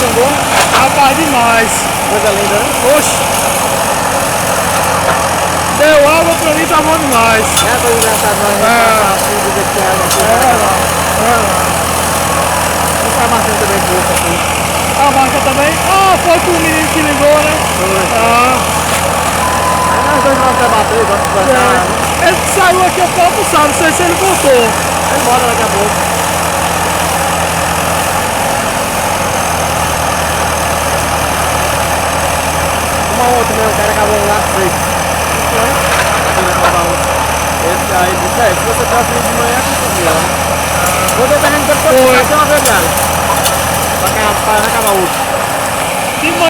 pingou? Rapaz, demais. Coisa linda, né? Oxe. Deu água pra mim, tá bom demais. É coisa engraçada, não é? Assim, do jeito que é água aqui. Essa marca também curta aqui. A marca também? Ah, foi com o menino que ligou, né? Foi. Ah. Aí nós dois vamos debater, vamos conversar. É. Ele saiu aqui há pouco, sabe? Não sei se ele voltou. Vai embora daqui a pouco. Uma outra mesmo, o cara acabou lá, 6. Esse aí disse, se você traz de manhã, não conseguia, né? Quando eu terreno depois, vai ter uma vermelha. Vai acabar outro. De manhã